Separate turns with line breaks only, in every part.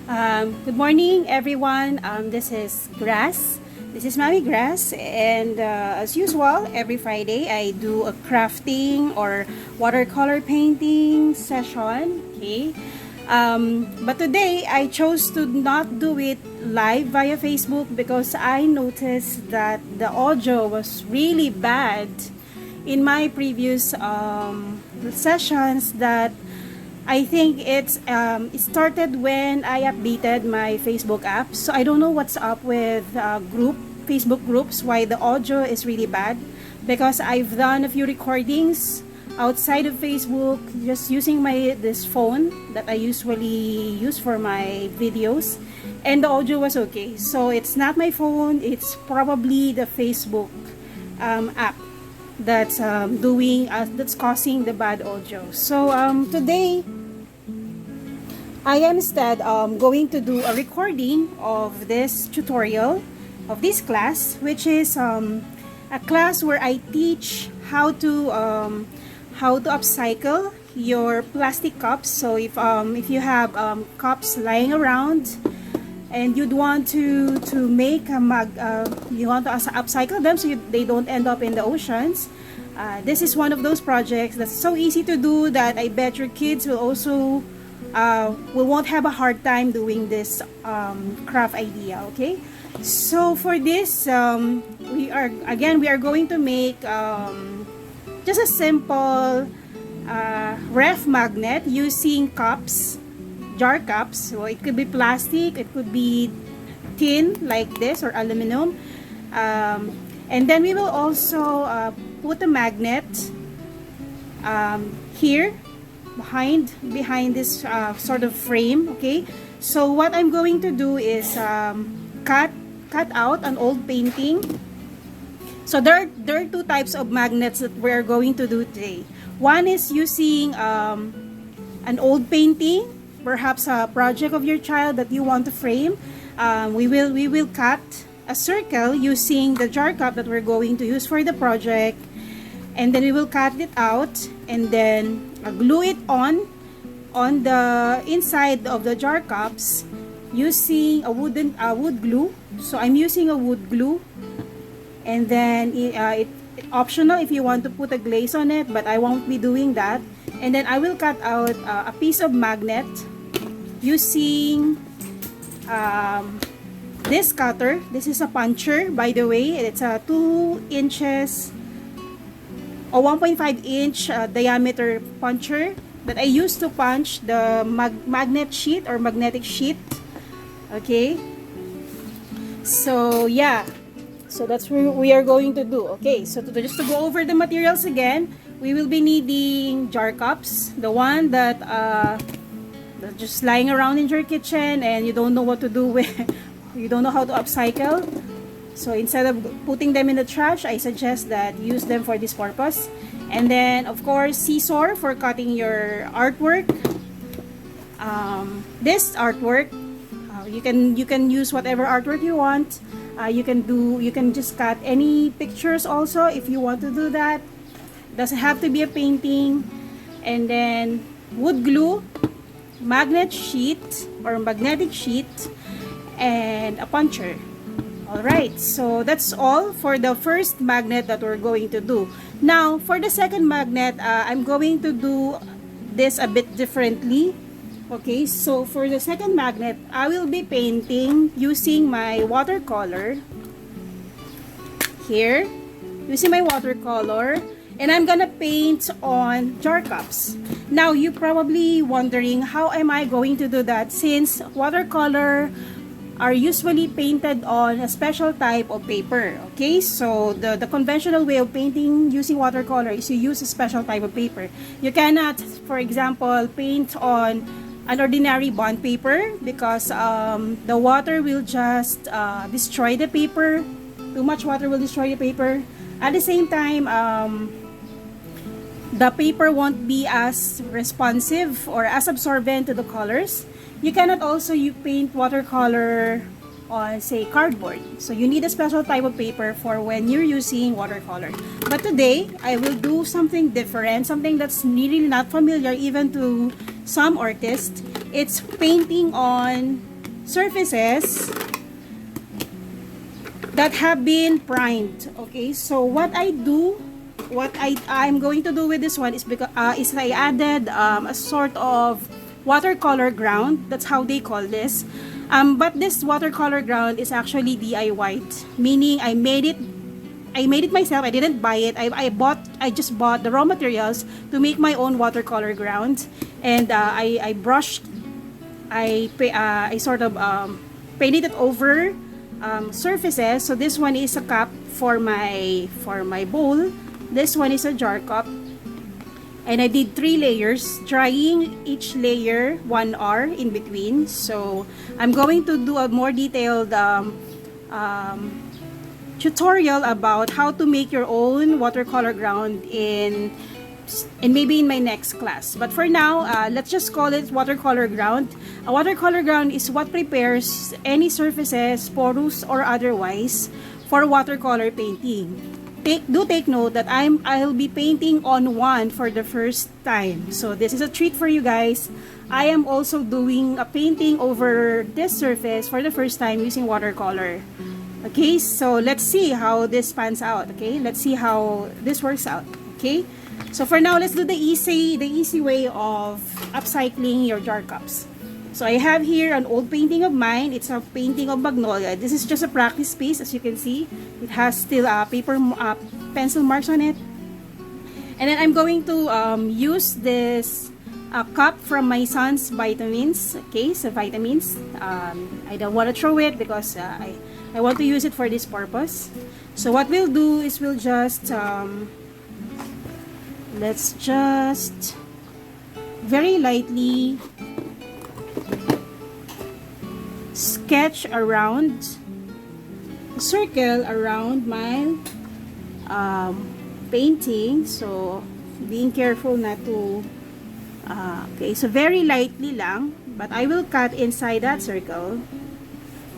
Good morning, everyone. This is Grass. This is Mommy Grass, and as usual, every Friday I do a crafting or watercolor painting session. Okay, but today I chose to not do it live via Facebook because I noticed that the audio was really bad in my previous sessions. That I think it started when I updated my Facebook app. So I don't know what's up with Facebook groups, why the audio is really bad. Because I've done a few recordings outside of Facebook just using this phone that I usually use for my videos, and the audio was okay. So it's not my phone, it's probably the Facebook app that's that's causing the bad audio. So today I am instead going to do a recording of this tutorial of this class, which is a class where I teach how to upcycle your plastic cups. So if you have cups lying around and you'd want to make a you want to upcycle them so they don't end up in the oceans. This is one of those projects that's so easy to do that I bet your kids will also won't have a hard time doing this craft idea. Okay, so for this we are going to make just a simple ref magnet using cups, jar cups. So it could be plastic, it could be tin like this, or aluminum, and then we will also put a magnet here behind this sort of frame. Okay, so what I'm going to do is cut out an old painting. So there are two types of magnets that we're going to do today. One is using an old painting, perhaps a project of your child that you want to frame. We will cut a circle using the jar cup that we're going to use for the project, and then we will cut it out and then glue it on the inside of the jar cups using a wood glue. So I'm using a wood glue, and then it's optional if you want to put a glaze on it, but I won't be doing that. And then I will cut out a piece of magnet using this cutter. This is a puncher, by the way. It's a 2 inches or 1.5 inch diameter puncher that I use to punch the magnet sheet or magnetic sheet. Okay, so yeah, so that's what we are going to do. Okay, so just to go over the materials again, we will be needing jar cups, the one that that's just lying around in your kitchen and you don't know what to do with, you don't know how to upcycle. So instead of putting them in the trash, I suggest that you use them for this purpose. And then of course scissor for cutting your artwork. This artwork, you can use whatever artwork you want. You can just cut any pictures also if you want to do that. Doesn't have to be a painting. And then wood glue, magnet sheet or magnetic sheet, and a puncher. Alright, so that's all for the first magnet that we're going to do. Now, for the second magnet, I'm going to do this a bit differently. Okay, so for the second magnet, I will be painting using my watercolor. Here, using my watercolor, and I'm gonna paint on jar cups. Now, you're probably wondering, how am I going to do that since watercolor are usually painted on a special type of paper. Okay, so the conventional way of painting using watercolor is you use a special type of paper. You cannot, for example, paint on an ordinary bond paper because the water will just destroy the paper. Too much water will destroy the paper. At the same time, the paper won't be as responsive or as absorbent to the colors. You cannot also paint watercolor on, say, cardboard. So you need a special type of paper for when you're using watercolor. But today, I will do something different, something that's really not familiar even to some artists. It's painting on surfaces that have been primed. Okay, so what I'm going to do with this one is because I added a sort of watercolor ground. That's how they call this. But this watercolor ground is actually DIY, meaning I made it myself. I didn't buy it. I just bought the raw materials to make my own watercolor ground, and I brushed. I sort of painted it over surfaces. So this one is a cup for my bowl. This one is a jar cup, and I did 3 layers, drying each layer 1 hour in between. So I'm going to do a more detailed tutorial about how to make your own watercolor ground in maybe in my next class. But for now, let's just call it watercolor ground. A watercolor ground is what prepares any surfaces, porous or otherwise, for watercolor painting. Do take note that I'll be painting on one for the first time. So this is a treat for you guys. I am also doing a painting over this surface for the first time using watercolor. Okay, so let's see how this pans out. Okay, let's see how this works out. Okay, so for now, let's do the easy way of upcycling your jar cups. So I have here an old painting of mine. It's a painting of magnolia. This is just a practice piece, as you can see. It has still pencil marks on it. And then I'm going to use this cup from my son's vitamins. Okay, so vitamins. I don't want to throw it because I want to use it for this purpose. So what we'll do is we'll just let's just very lightly sketch around a circle around my painting. So being careful not to okay, so very lightly lang, but I will cut inside that circle.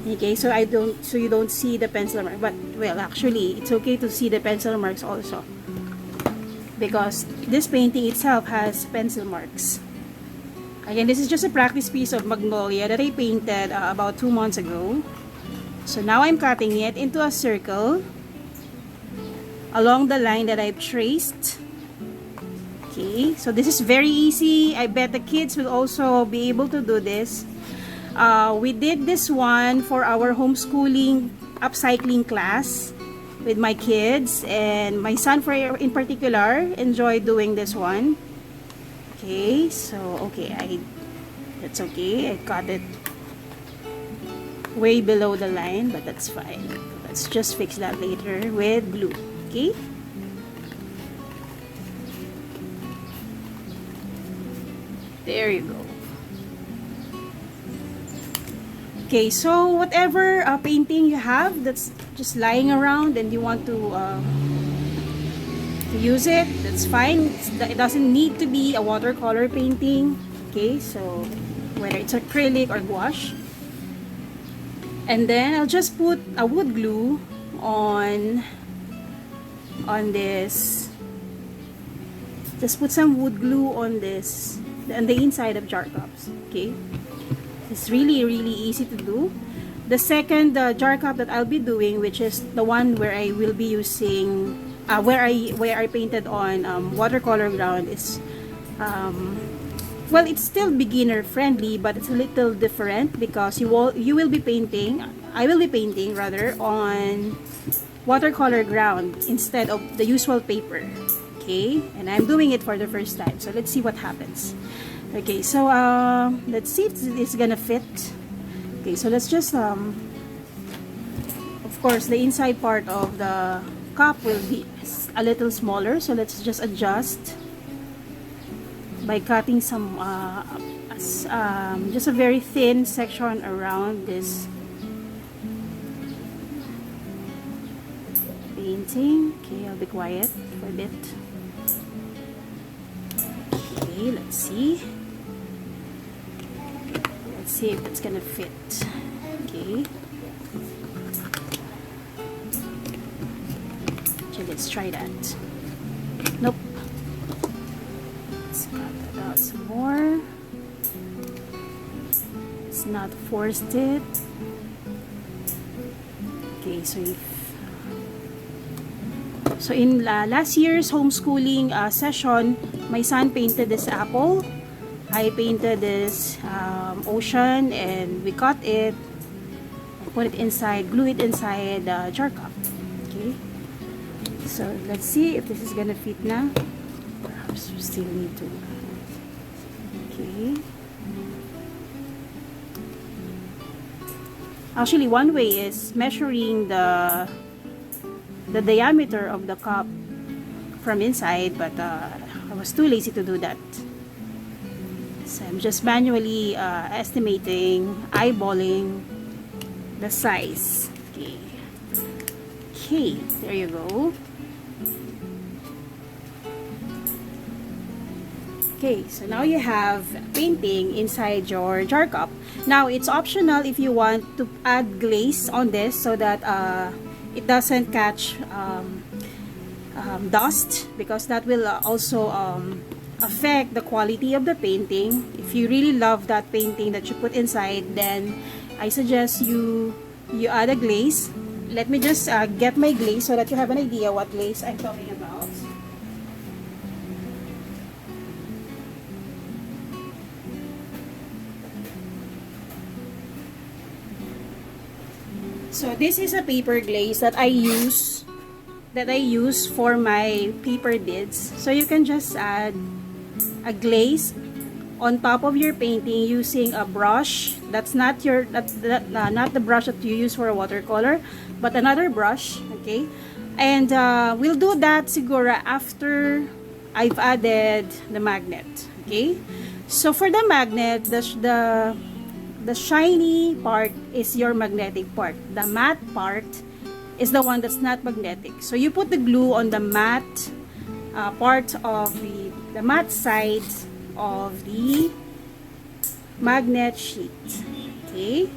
Okay, so you don't see the pencil mark, but well, actually it's okay to see the pencil marks also, because this painting itself has pencil marks. Again, this is just a practice piece of magnolia that I painted about 2 months ago. So now I'm cutting it into a circle along the line that I've traced. Okay, so this is very easy. I bet the kids will also be able to do this. We did this one for our homeschooling upcycling class with my kids, and my son in particular enjoyed doing this one. Okay, so that's okay. I got it way below the line, but that's fine. Let's just fix that later with glue. Okay, there you go. Okay, so whatever painting you have that's just lying around and you want to use it, that's fine. It doesn't need to be a watercolor painting. Okay, so whether it's acrylic or gouache. And then I'll just put a wood glue on this. Just put some wood glue on this, on the inside of jar cups. Okay, it's really easy to do. The second jar cup that I'll be doing, which is the one where I will be using where I painted on watercolor ground, is well, it's still beginner friendly, but it's a little different because I will be painting rather on watercolor ground instead of the usual paper. Okay, and I'm doing it for the first time, so let's see what happens. Okay, so let's see if it's gonna fit. Okay, so let's just of course the inside part of the cup will be a little smaller, so let's just adjust by cutting some just a very thin section around this painting. Okay, I'll be quiet for a bit. Okay, let's see if it's gonna fit. Okay, let's try that. Nope. Let's cut that out some more. Let's has not forced it. Okay, so in last year's homeschooling session, my son painted this apple. I painted this ocean, and we cut it, put it inside, glue it inside the jar cup. Okay, so let's see if this is gonna fit na. Perhaps we still need to. Okay. Actually, one way is measuring the diameter of the cup from inside, but I was too lazy to do that. So I'm just manually estimating, eyeballing the size. Okay. Okay, there you go. Okay, so now you have painting inside your jar cup. Now, it's optional if you want to add glaze on this so that it doesn't catch dust, because that will also affect the quality of the painting. If you really love that painting that you put inside, then I suggest you add a glaze. Let me just get my glaze so that you have an idea what glaze I'm talking about. So this is a paper glaze that I use for my paper beads. So you can just add a glaze on top of your painting using a brush. That's not not the brush that you use for a watercolor, but another brush. Okay, and we'll do that siguro after I've added the magnet. Okay, so for the magnet, the shiny part is your magnetic part. The matte part is the one that's not magnetic. So you put the glue on the matte part of the matte side of the magnet sheet. Okay.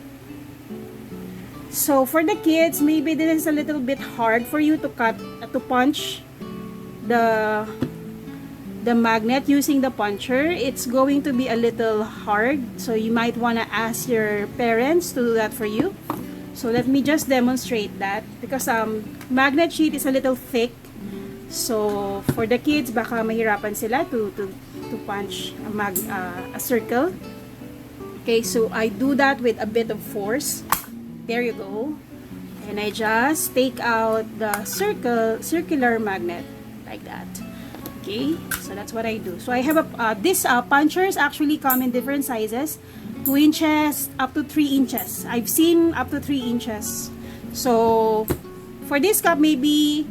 So for the kids, maybe this is a little bit hard for you to punch the magnet using the puncher. It's going to be a little hard, so you might want to ask your parents to do that for you. So let me just demonstrate that, because magnet sheet is a little thick, so for the kids baka mahirapan sila to punch a circle. Okay, so I do that with a bit of force. There you go, and I just take out the circular magnet like that. Okay, so that's what I do. So I have these punchers actually come in different sizes, 2 inches up to 3 inches. I've seen up to 3 inches. So for this cup, maybe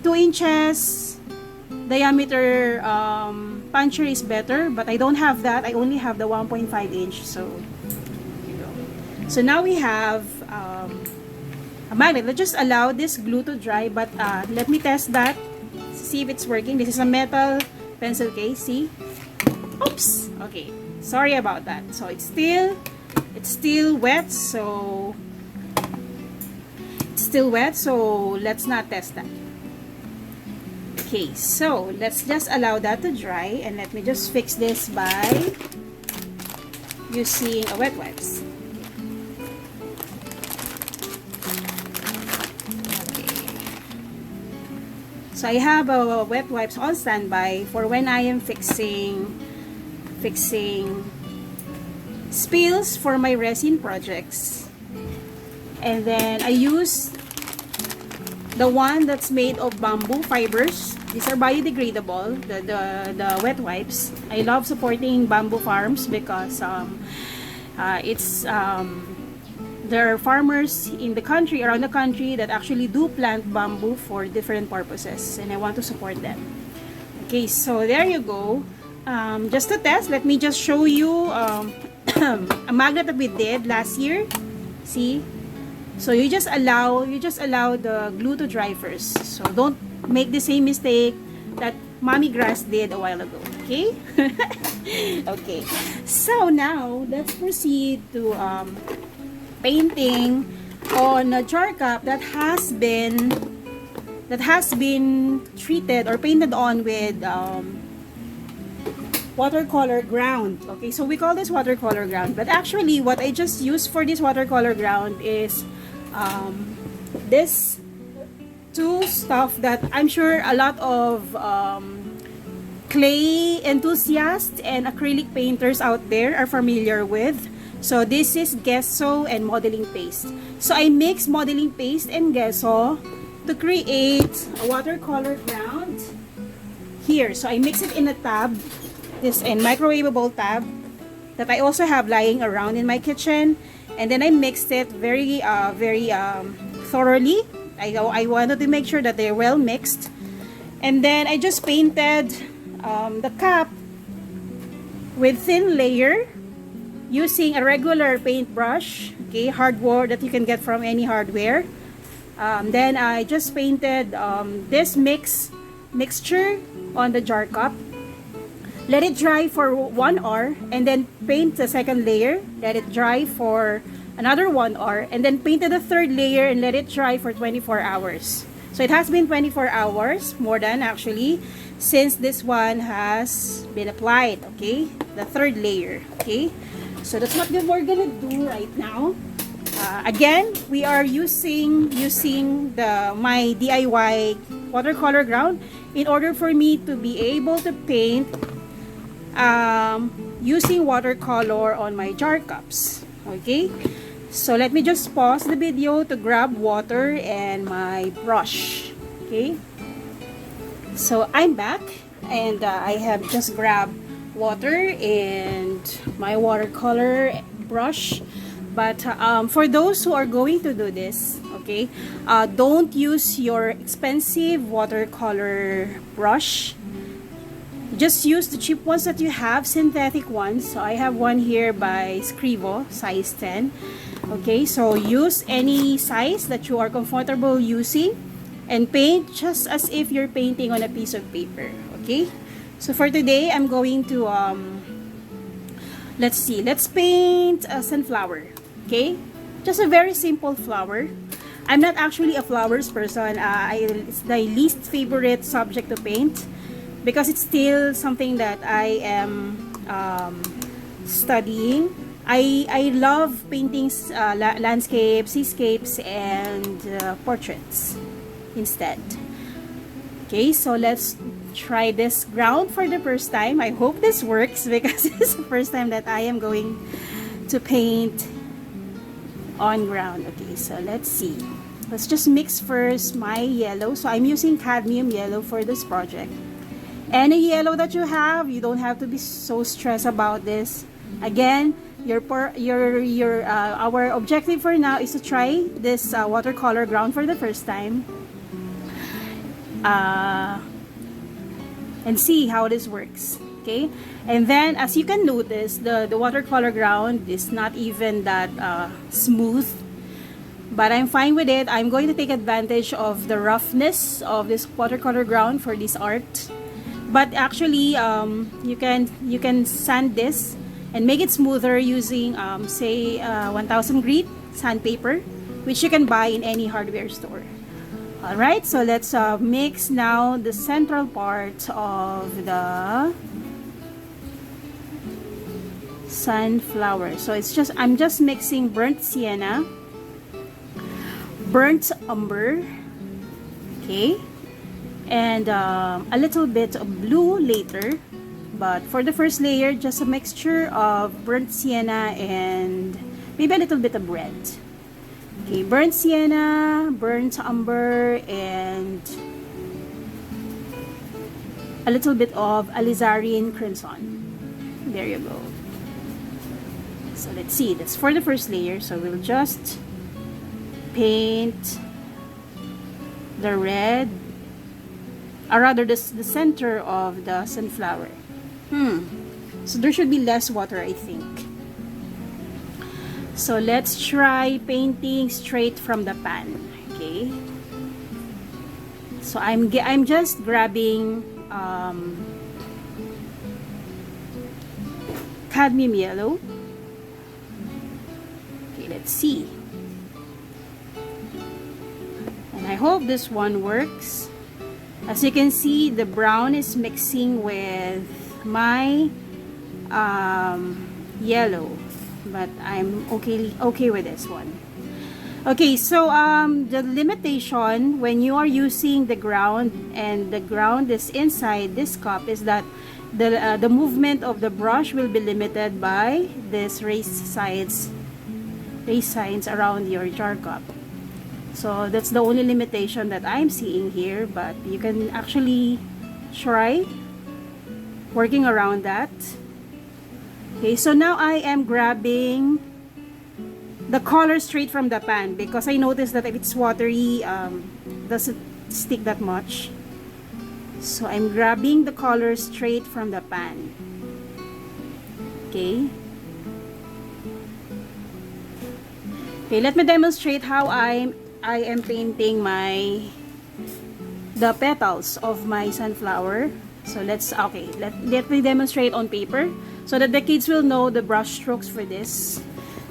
2 inches diameter puncher is better, but I don't have that. I only have the 1.5 inch. So here you go. So now we have a magnet. Let's just allow this glue to dry, but let me test that. See if it's working. This is a metal pencil case. See? Oops. Okay. Sorry about that. So it's still wet. So it's still wet. So let's not test that. Okay. So let's just allow that to dry, and let me just fix this by using a wet wipes. So I have a wet wipes on standby for when I am fixing spills for my resin projects. And then I use the one that's made of bamboo fibers. These are biodegradable, the wet wipes. I love supporting bamboo farms because there are farmers in the country, around the country, that actually do plant bamboo for different purposes, and I want to support them. Okay, so there you go. Just to test, let me just show you a magnet that we did last year. See? So you just allow the glue to dry first. So don't make the same mistake that Mommy Grass did a while ago. Okay? Okay. So now let's proceed to painting on a jar cup that has been treated or painted on with watercolor ground. Okay, so we call this watercolor ground, but actually what I just used for this watercolor ground is this two stuff that I'm sure a lot of clay enthusiasts and acrylic painters out there are familiar with. So this is gesso and modeling paste. So I mix modeling paste and gesso to create a watercolor ground here. So I mix it in a tab, this and microwavable tab that I also have lying around in my kitchen, and then I mixed it very thoroughly. I wanted to make sure that they're well mixed, and then I just painted the cap with thin layer using a regular paintbrush, okay, hardware that you can get from any hardware. Then I just painted this mixture on the jar cup. Let it dry for 1 hour, and then paint the second layer. Let it dry for another 1 hour, and then painted the third layer and let it dry for 24 hours. So it has been 24 hours, more than actually, since this one has been applied, okay? The third layer, okay? So that's what we're gonna do right now. Again, we are using my DIY watercolor ground in order for me to be able to paint using watercolor on my jar cups. Okay, so let me just pause the video to grab water and my brush. Okay, so I'm back, and I have just grabbed water and my watercolor brush. But for those who are going to do this, okay, don't use your expensive watercolor brush. Just use the cheap ones that you have, synthetic ones. So I have one here by Scrivo, size 10. Okay, so use any size that you are comfortable using, and paint just as if you're painting on a piece of paper. Okay, so for today, I'm going to let's paint a sunflower. Okay, just a very simple flower. I'm not actually a flowers person. It's the least favorite subject to paint because it's still something that I am studying. I love painting landscapes, seascapes, and portraits instead. Okay, so let's try this ground for the first time. I hope this works because it's the first time that I am going to paint on ground. Okay, so let's see. Let's just mix first my yellow. So I'm using cadmium yellow for this project. Any yellow that you have, you don't have to be so stressed about this. Again, our objective for now is to try this watercolor ground for the first time, and see how this works. Okay, and then as you can notice, the watercolor ground is not even that smooth, but I'm fine with it. I'm going to take advantage of the roughness of this watercolor ground for this art. But actually, you can sand this and make it smoother using say 1000 grit sandpaper, which you can buy in any hardware store. Alright, so let's mix now the central part of the sunflower. So I'm just mixing burnt sienna, burnt umber, okay, and a little bit of blue later. But for the first layer, just a mixture of burnt sienna and maybe a little bit of red. Okay, burnt sienna, burnt umber, and a little bit of alizarin crimson. There you go. So let's see, that's for the first layer. So we'll just paint the red, or rather the center of the sunflower. So there should be less water, I think. So let's try painting straight from the pan. Okay, so I'm just grabbing cadmium yellow. Okay, let's see, and I hope this one works. As you can see, the brown is mixing with my yellow, but I'm okay with this one. Okay, so the limitation when you are using the ground and the ground is inside this cup is that the movement of the brush will be limited by this raised sides around your jar cup. So that's the only limitation that I'm seeing here, but you can actually try working around that. Okay, so now I am grabbing the color straight from the pan because I noticed that if it's watery, doesn't stick that much. So I'm grabbing the color straight from the pan. Okay. Okay, let me demonstrate how I am painting the petals of my sunflower. So let me demonstrate on paper so that the kids will know the brush strokes for this.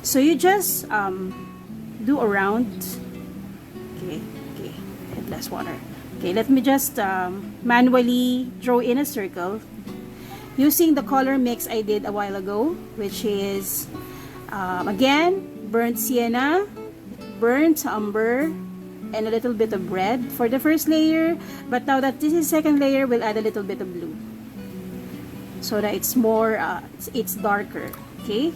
So you just do around. Okay, and less water. Okay, let me just manually draw in a circle using the color mix I did a while ago, which is again burnt sienna, burnt umber, and a little bit of red for the first layer. But now that this is second layer, we'll add a little bit of blue so that it's more it's darker. Okay.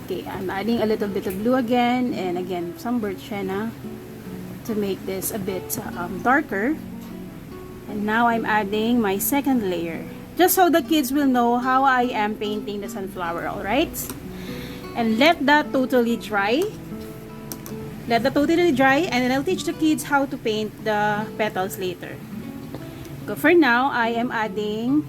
Okay, I'm adding a little bit of blue again, and again some burnt sienna to make this a bit darker. And now I'm adding my second layer, just so the kids will know how I am painting the sunflower, alright? And let that totally dry. Let that totally dry, and then I'll teach the kids how to paint the petals later. So for now, I am adding,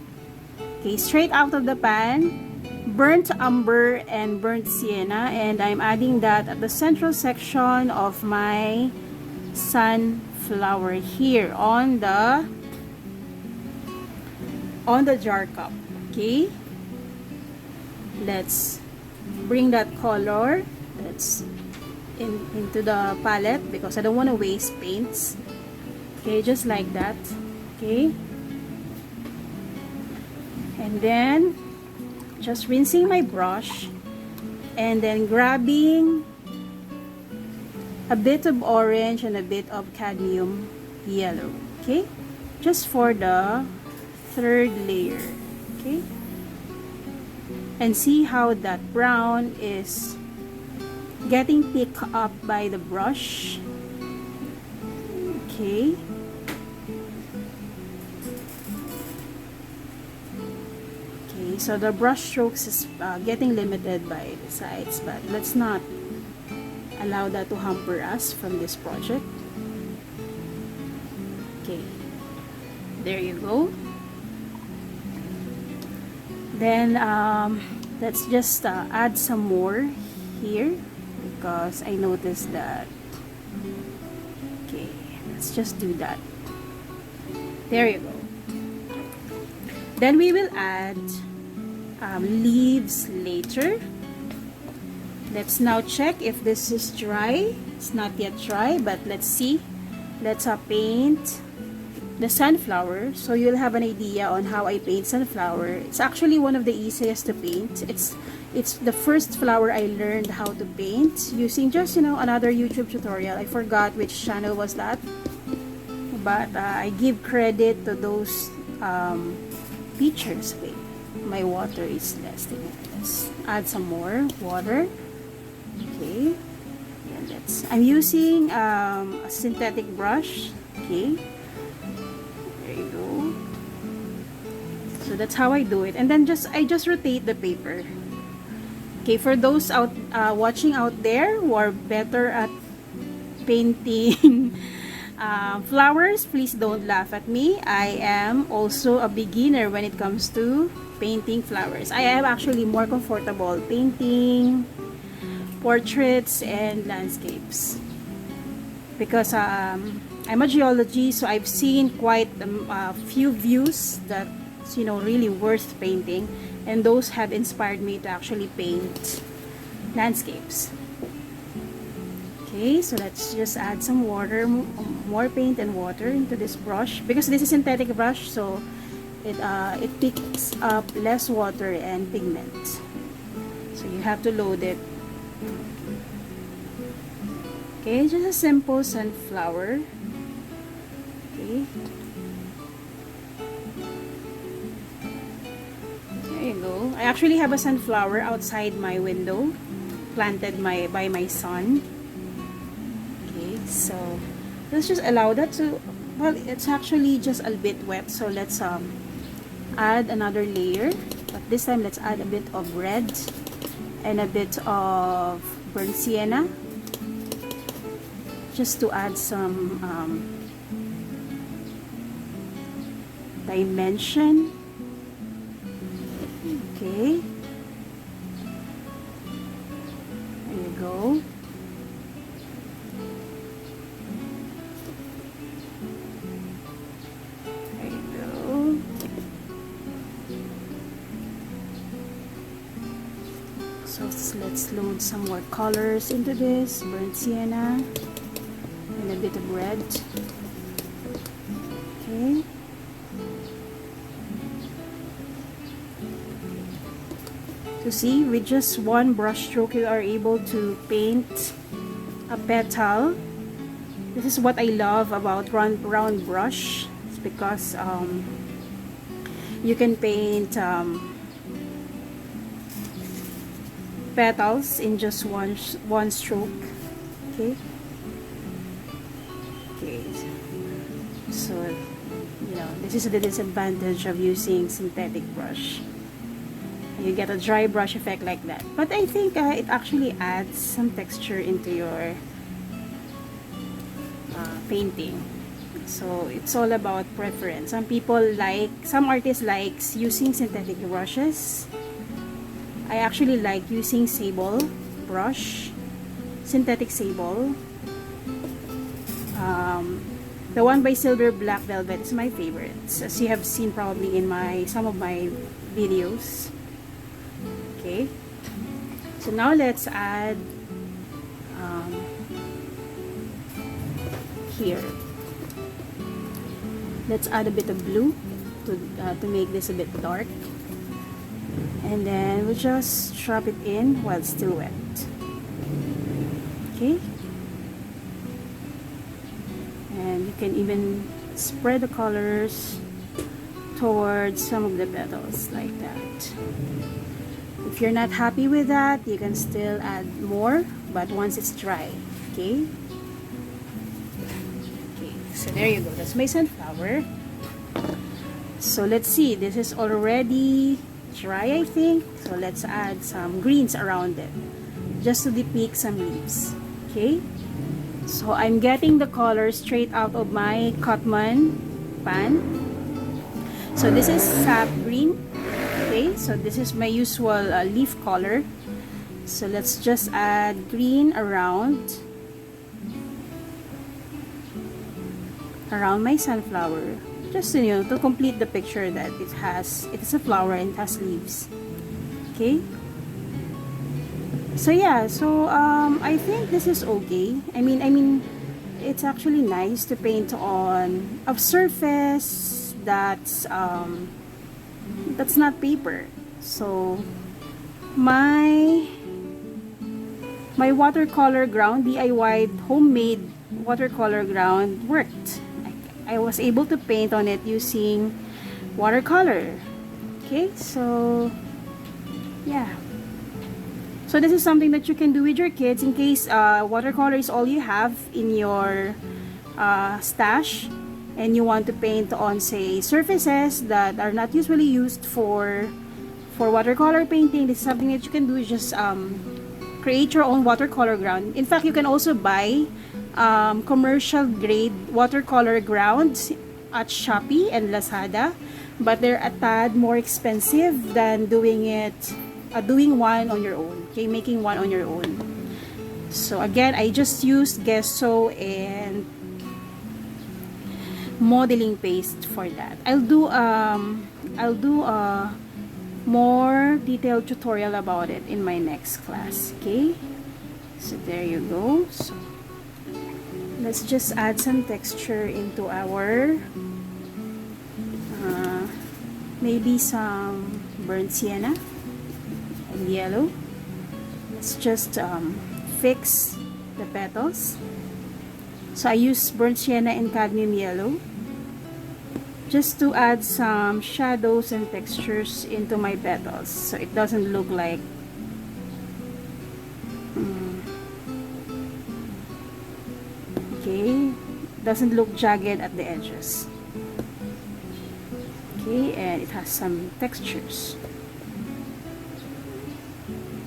okay, straight out of the pan, burnt umber and burnt sienna, and I'm adding that at the central section of my sunflower here on the jar cup. Okay, let's bring that color into the palette because I don't want to waste paints. Okay, just like that. Okay, and then just rinsing my brush and then grabbing a bit of orange and a bit of cadmium yellow. Okay, just for the third layer. Okay, and see how that brown is getting picked up by the brush. Okay, so the brush strokes is getting limited by the sides, but let's not allow that to hamper us from this project. Okay, there you go. Then let's just add some more here because I noticed that. Okay, let's just do that. There you go. Then we will add leaves later. Let's now check if this is dry. It's not yet dry, but let's see. Let's paint the sunflower so you'll have an idea on how I paint sunflower. It's actually one of the easiest to paint. It's the first flower I learned how to paint using just another YouTube tutorial. I forgot which channel was that, but I give credit to those teachers. Wait, my water is less. Let's add some more water. Okay, and I'm using a synthetic brush. Okay, there you go. So that's how I do it, and then I just rotate the paper. Okay, for those watching out there who are better at painting flowers, please don't laugh at me. I am also a beginner when it comes to painting flowers. I am actually more comfortable painting portraits and landscapes because I'm a geologist, so I've seen quite a few views that really worth painting, and those have inspired me to actually paint landscapes. Okay, so let's just add some water, more paint and water into this brush because this is synthetic brush, so it picks up less water and pigment. So you have to load it. Okay, just a simple sunflower. Okay. There you go. I actually have a sunflower outside my window, planted by my son. Okay, so let's just allow that to, well, it's actually just a bit wet, so let's add another layer, but this time let's add a bit of red and a bit of burnt sienna, just to add some dimension. Okay, there you go. There you go. So let's load some more colors into this, burnt sienna and a bit of red. Okay. So see, with just one brush stroke you are able to paint a petal. This is what I love about round brush. It's because you can paint petals in just one stroke. Okay. Okay. So you know, this is the disadvantage of using synthetic brush. You get a dry brush effect like that, but I think it actually adds some texture into your painting. So it's all about preference. Some artists likes using synthetic brushes. I actually like using sable brush, synthetic sable. The one by Silver Black Velvet is my favorite, as you have seen probably in some of my videos. Okay, so now let's add here. Let's add a bit of blue to make this a bit dark, and then we'll just drop it in while it's still wet. Okay, and you can even spread the colors towards some of the petals like that. If you're not happy with that, you can still add more, but once it's dry. Okay. Okay, so there you go. That's my sunflower. So let's see. This is already dry, I think. So let's add some greens around it, just to depict some leaves. Okay. So I'm getting the color straight out of my Cotman pan. So this is sap green. Okay, so this is my usual leaf color. So let's just add green around my sunflower, just to complete the picture that it is a flower and it has leaves. Okay, so yeah, so I think this is okay. I mean it's actually nice to paint on a surface that's not paper. So my watercolor ground, DIY homemade watercolor ground, worked. I was able to paint on it using watercolor. Okay, so yeah, so this is something that you can do with your kids in case watercolor is all you have in your stash, and you want to paint on, say, surfaces that are not usually used for watercolor painting. This is something that you can do. Just create your own watercolor ground. In fact, you can also buy commercial grade watercolor grounds at Shopee and Lazada, but they're a tad more expensive than doing one on your own. Okay, making one on your own. So again, I just used gesso and modeling paste for that. I'll do a more detailed tutorial about it in my next class. Okay, so there you go. So let's just add some texture into our maybe some burnt sienna and yellow. Let's just fix the petals. So I use burnt sienna and cadmium yellow just to add some shadows and textures into my petals, so it doesn't look like okay, doesn't look jagged at the edges. Okay, and it has some textures.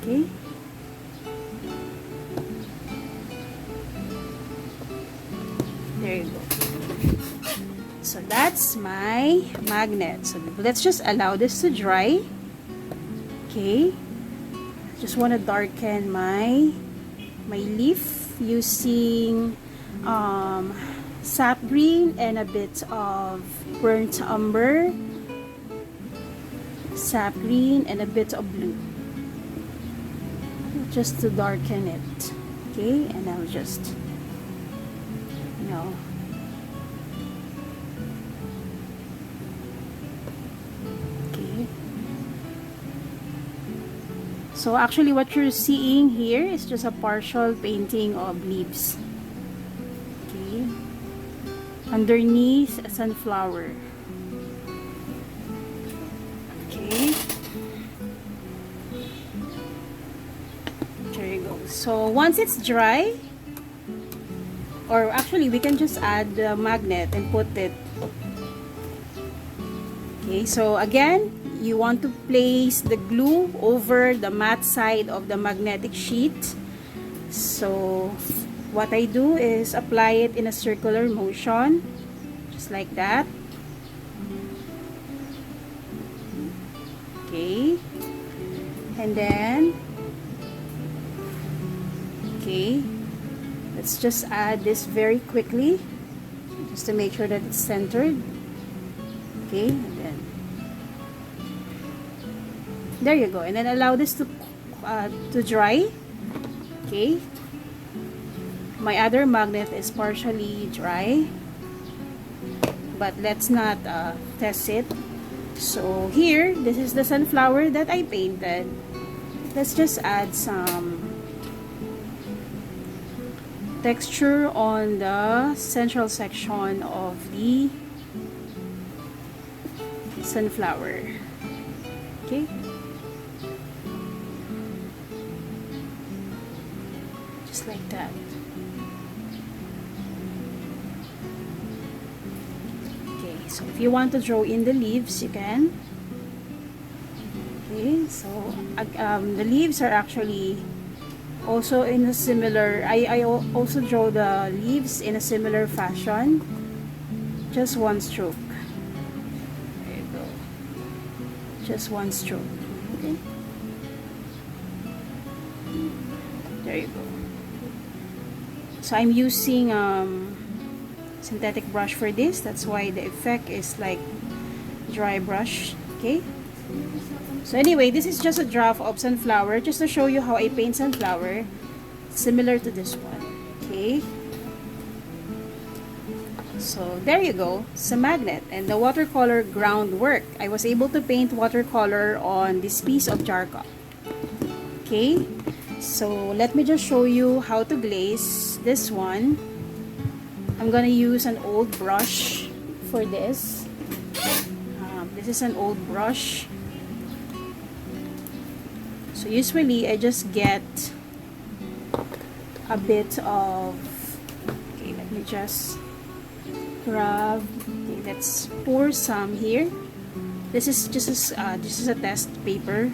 Okay, there you go. So that's my magnet. So let's just allow this to dry. Okay, just want to darken my leaf using sap green and a bit of burnt umber, sap green and a bit of blue, just to darken it. Okay, and I'll just, you know, okay. So actually what you're seeing here is just a partial painting of leaves. Okay, underneath a sunflower. Okay, there you go. So once it's dry, or actually we can just add the magnet and put it. Okay, so again, you want to place the glue over the matte side of the magnetic sheet. So what I do is apply it in a circular motion, just like that. Okay, and then okay, let's just add this very quickly just to make sure that it's centered. Okay, and then there you go, and then allow this to dry. Okay, my other magnet is partially dry, but let's not test it. So here, this is the sunflower that I painted. Let's just add some texture on the central section of the sunflower. Okay, just like that. Okay, so if you want to draw in the leaves, you can. Okay, so the leaves are actually also in a similar, I also draw the leaves in a similar fashion, just one stroke. There you go, just one stroke. Okay, there you go. So I'm using synthetic brush for this, that's why the effect is like dry brush. Okay, so anyway, this is just a draft of sunflower, just to show you how I paint sunflower, similar to this one. Okay, so there you go, it's a magnet and the watercolor groundwork. I was able to paint watercolor on this piece of jar cup. Okay, so let me just show you how to glaze this one. I'm gonna use an old brush for this. This is an old brush. So usually I just get a bit of, okay, let me just grab, okay, let's pour some here. This is just a test paper.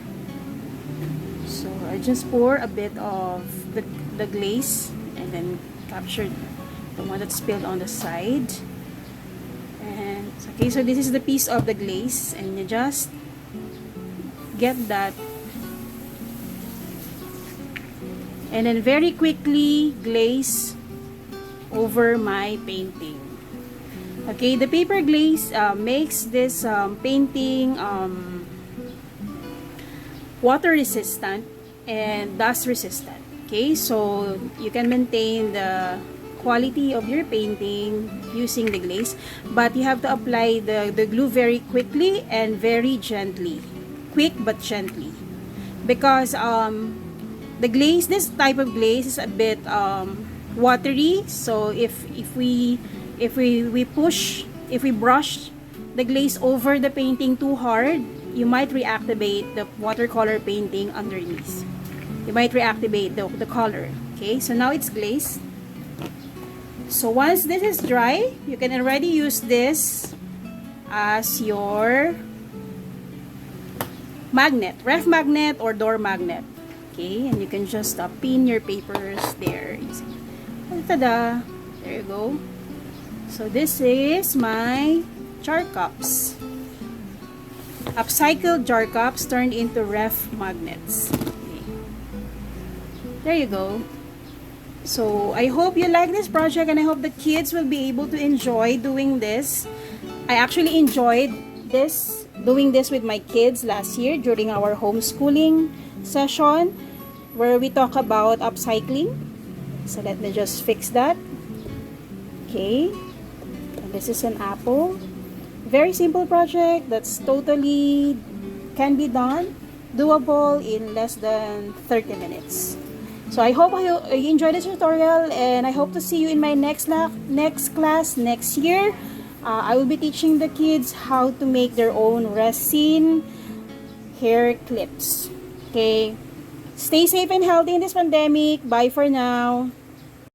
So I just pour a bit of the glaze and then capture the one that spilled on the side. And okay, so this is the piece of the glaze, and you just get that, and then very quickly glaze over my painting. Okay, the paper glaze makes this painting water resistant and dust resistant. Okay, so you can maintain the quality of your painting using the glaze, but you have to apply the glue very quickly and very gently. Quick but gently. Because the glaze, this type of glaze is a bit watery, so if we brush the glaze over the painting too hard, you might reactivate the watercolor painting underneath. You might reactivate the color. Okay, so now it's glazed. So once this is dry, you can already use this as your magnet, ref magnet or door magnet. Okay, and you can just pin your papers there. Tada! There you go. So this is my jar cups. Upcycled jar cups turned into ref magnets. Okay. There you go. So I hope you like this project, and I hope the kids will be able to enjoy doing this. I actually enjoyed doing this with my kids last year during our homeschooling session where we talk about upcycling. So let me just fix that. Okay. And this is an apple. Very simple project that's totally can be done, doable in less than 30 minutes. So I hope you enjoyed this tutorial, and I hope to see you in my next class next year. I will be teaching the kids how to make their own resin hair clips. Okay. Stay safe and healthy in this pandemic. Bye for now.